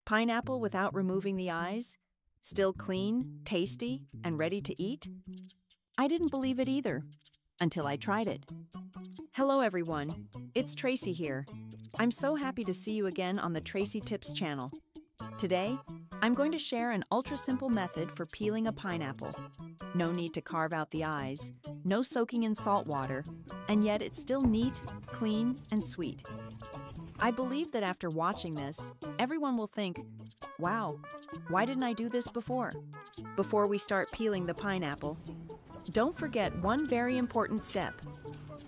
Pineapple without removing the eyes? Still clean, tasty, and ready to eat? I didn't believe it either, until I tried it. Hello everyone, it's Tracy here. I'm so happy to see you again on the Tracy Tips channel. Today, I'm going to share an ultra-simple method for peeling a pineapple. No need to carve out the eyes, no soaking in salt water, and yet it's still neat, clean, and sweet. I believe that after watching this, everyone will think, wow, why didn't I do this before? Before we start peeling the pineapple, don't forget one very important step: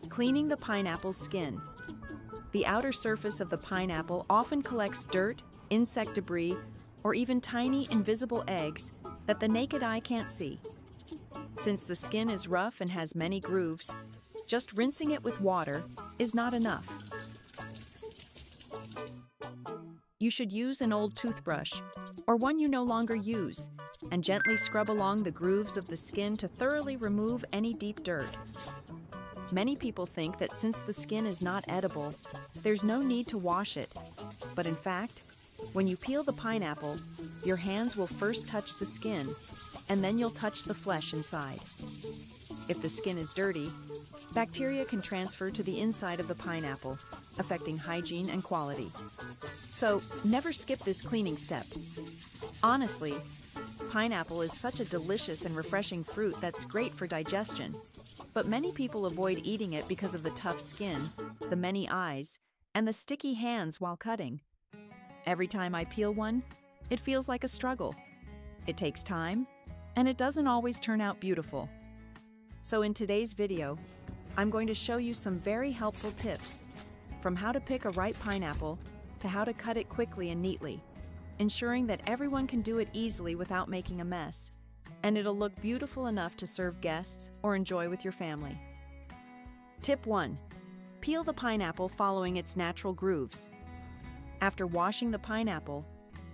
cleaning the pineapple's skin. The outer surface of the pineapple often collects dirt, insect debris, or even tiny invisible eggs that the naked eye can't see. Since the skin is rough and has many grooves, just rinsing it with water is not enough. You should use an old toothbrush, or one you no longer use, and gently scrub along the grooves of the skin to thoroughly remove any deep dirt. Many people think that since the skin is not edible, there's no need to wash it. But in fact, when you peel the pineapple, your hands will first touch the skin, and then you'll touch the flesh inside. If the skin is dirty, bacteria can transfer to the inside of the pineapple, affecting hygiene and quality. So, never skip this cleaning step. Honestly, pineapple is such a delicious and refreshing fruit that's great for digestion, but many people avoid eating it because of the tough skin, the many eyes, and the sticky hands while cutting. Every time I peel one, it feels like a struggle. It takes time, and it doesn't always turn out beautiful. So in today's video, I'm going to show you some very helpful tips, from how to pick a ripe pineapple to how to cut it quickly and neatly, ensuring that everyone can do it easily without making a mess, and it'll look beautiful enough to serve guests or enjoy with your family. Tip 1. Peel the pineapple following its natural grooves. After washing the pineapple,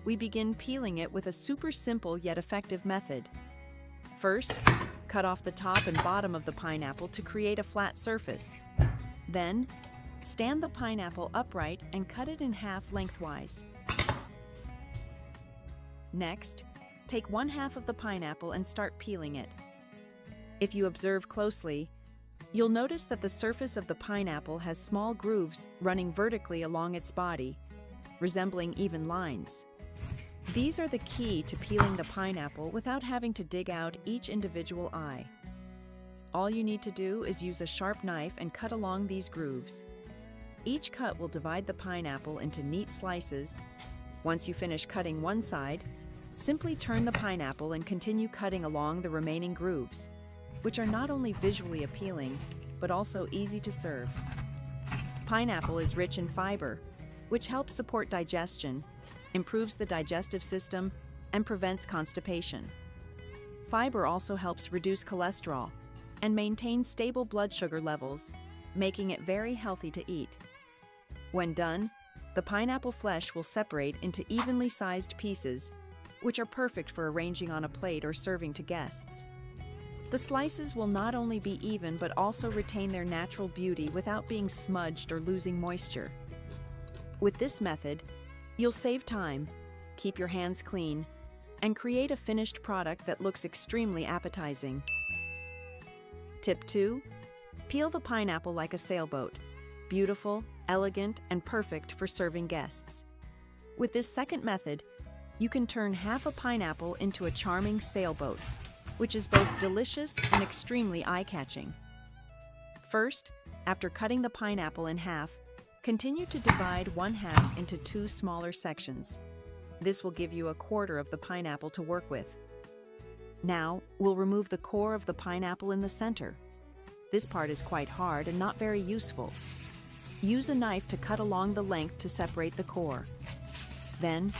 we begin peeling it with a super simple yet effective method. First, cut off the top and bottom of the pineapple to create a flat surface. Then, stand the pineapple upright and cut it in half lengthwise. Next, take 1/2 of the pineapple and start peeling it. If you observe closely, you'll notice that the surface of the pineapple has small grooves running vertically along its body, resembling even lines. These are the key to peeling the pineapple without having to dig out each individual eye. All you need to do is use a sharp knife and cut along these grooves. Each cut will divide the pineapple into neat slices. Once you finish cutting one side, simply turn the pineapple and continue cutting along the remaining grooves, which are not only visually appealing, but also easy to serve. Pineapple is rich in fiber, which helps support digestion, improves the digestive system, and prevents constipation. Fiber also helps reduce cholesterol and maintain stable blood sugar levels, making it very healthy to eat. When done, the pineapple flesh will separate into evenly sized pieces, which are perfect for arranging on a plate or serving to guests. The slices will not only be even but also retain their natural beauty without being smudged or losing moisture. With this method, you'll save time, keep your hands clean, and create a finished product that looks extremely appetizing. Tip 2. Peel the pineapple like a sailboat. Beautiful, elegant, and perfect for serving guests. With this second method, you can turn half a pineapple into a charming sailboat, which is both delicious and extremely eye-catching. First, after cutting the pineapple in half, continue to divide 1/2 into 2 smaller sections. This will give you 1/4 of the pineapple to work with. Now, we'll remove the core of the pineapple in the center. This part is quite hard and not very useful. Use a knife to cut along the length to separate the core. Then,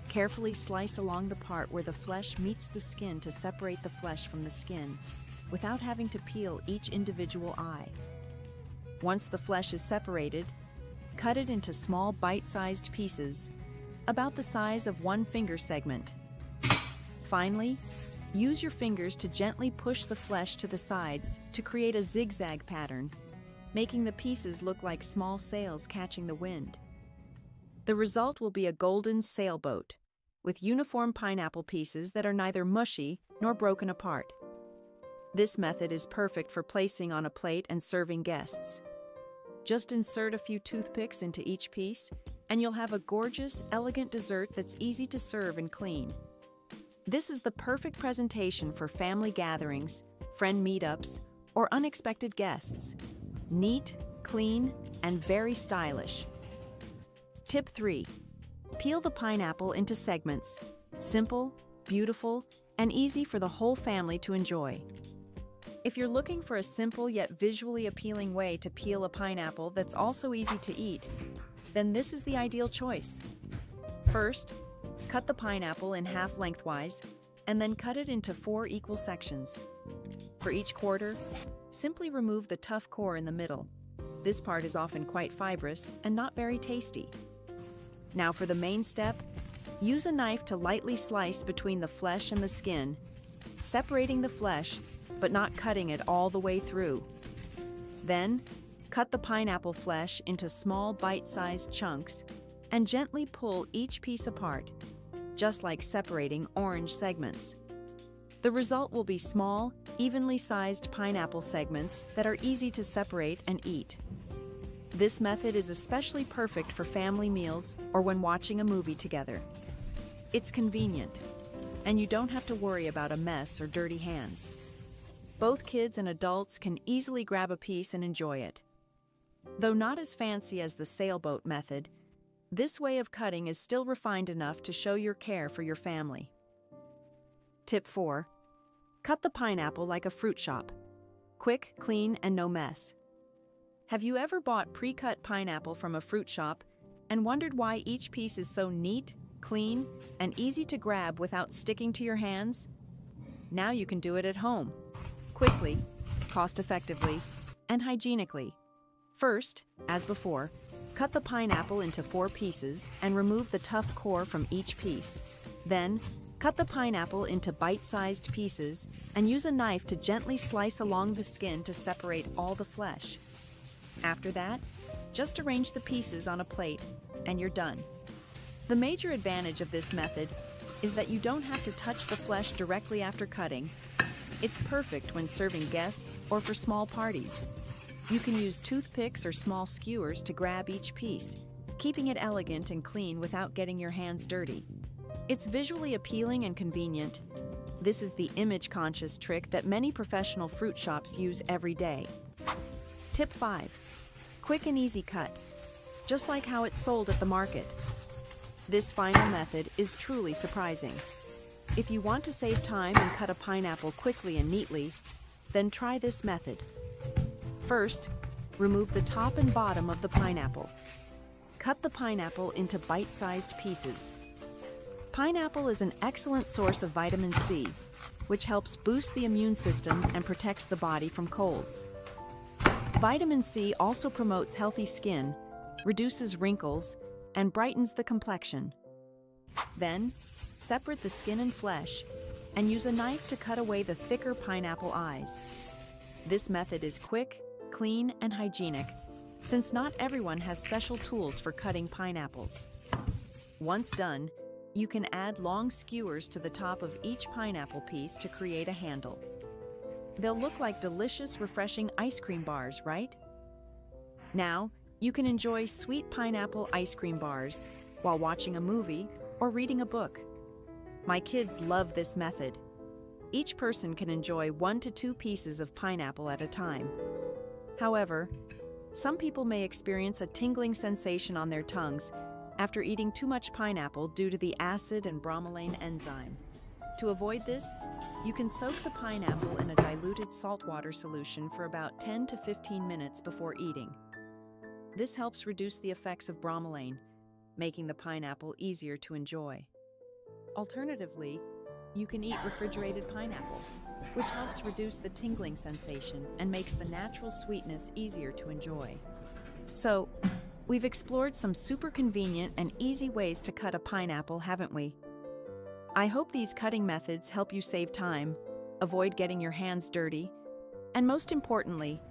carefully slice along the part where the flesh meets the skin to separate the flesh from the skin, without having to peel each individual eye. Once the flesh is separated, cut it into small bite-sized pieces, about the size of 1 finger segment. Finally, use your fingers to gently push the flesh to the sides to create a zigzag pattern, making the pieces look like small sails catching the wind. The result will be a golden sailboat, with uniform pineapple pieces that are neither mushy nor broken apart. This method is perfect for placing on a plate and serving guests. Just insert a few toothpicks into each piece, and you'll have a gorgeous, elegant dessert that's easy to serve and clean. This is the perfect presentation for family gatherings, friend meetups, or unexpected guests. Neat, clean, and very stylish. Tip 3. Peel the pineapple into segments. Simple, beautiful, and easy for the whole family to enjoy. If you're looking for a simple yet visually appealing way to peel a pineapple that's also easy to eat, then this is the ideal choice. First, cut the pineapple in half lengthwise, and then cut it into 4 equal sections. For each quarter, simply remove the tough core in the middle. This part is often quite fibrous and not very tasty. Now for the main step, use a knife to lightly slice between the flesh and the skin, separating the flesh but not cutting it all the way through. Then, cut the pineapple flesh into small bite-sized chunks and gently pull each piece apart, just like separating orange segments. The result will be small, evenly sized pineapple segments that are easy to separate and eat. This method is especially perfect for family meals or when watching a movie together. It's convenient, and you don't have to worry about a mess or dirty hands. Both kids and adults can easily grab a piece and enjoy it. Though not as fancy as the sailboat method, this way of cutting is still refined enough to show your care for your family. Tip 4. Cut the pineapple like a fruit shop. Quick, clean, and no mess. Have you ever bought pre-cut pineapple from a fruit shop and wondered why each piece is so neat, clean, and easy to grab without sticking to your hands? Now you can do it at home. Quickly, cost-effectively, and hygienically. First, as before, cut the pineapple into 4 pieces and remove the tough core from each piece. Then, cut the pineapple into bite-sized pieces and use a knife to gently slice along the skin to separate all the flesh. After that, just arrange the pieces on a plate and you're done. The major advantage of this method is that you don't have to touch the flesh directly after cutting. It's perfect when serving guests or for small parties. You can use toothpicks or small skewers to grab each piece, keeping it elegant and clean without getting your hands dirty. It's visually appealing and convenient. This is the image-conscious trick that many professional fruit shops use every day. Tip 5. Quick and easy cut, just like how it's sold at the market. This final method is truly surprising. If you want to save time and cut a pineapple quickly and neatly, then try this method. First, remove the top and bottom of the pineapple. Cut the pineapple into bite-sized pieces. Pineapple is an excellent source of vitamin C, which helps boost the immune system and protects the body from colds. Vitamin C also promotes healthy skin, reduces wrinkles, and brightens the complexion. Then, separate the skin and flesh, and use a knife to cut away the thicker pineapple eyes. This method is quick, clean, and hygienic, since not everyone has special tools for cutting pineapples. Once done, you can add long skewers to the top of each pineapple piece to create a handle. They'll look like delicious, refreshing ice cream bars, right? Now, you can enjoy sweet pineapple ice cream bars while watching a movie or reading a book. My kids love this method. Each person can enjoy 1 to 2 pieces of pineapple at a time. However, some people may experience a tingling sensation on their tongues after eating too much pineapple due to the acid and bromelain enzyme. To avoid this, you can soak the pineapple in a diluted saltwater solution for about 10 to 15 minutes before eating. This helps reduce the effects of bromelain, making the pineapple easier to enjoy. Alternatively, you can eat refrigerated pineapple, which helps reduce the tingling sensation and makes the natural sweetness easier to enjoy. So, we've explored some super convenient and easy ways to cut a pineapple, haven't we? I hope these cutting methods help you save time, avoid getting your hands dirty, and most importantly,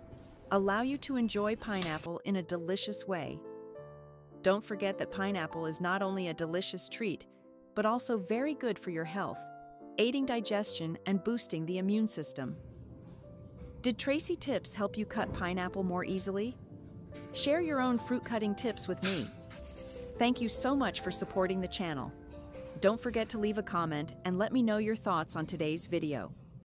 allow you to enjoy pineapple in a delicious way. Don't forget that pineapple is not only a delicious treat, but also very good for your health, aiding digestion and boosting the immune system. Did Tracy tips help you cut pineapple more easily? Share your own fruit cutting tips with me. Thank you so much for supporting the channel. Don't forget to leave a comment and let me know your thoughts on today's video.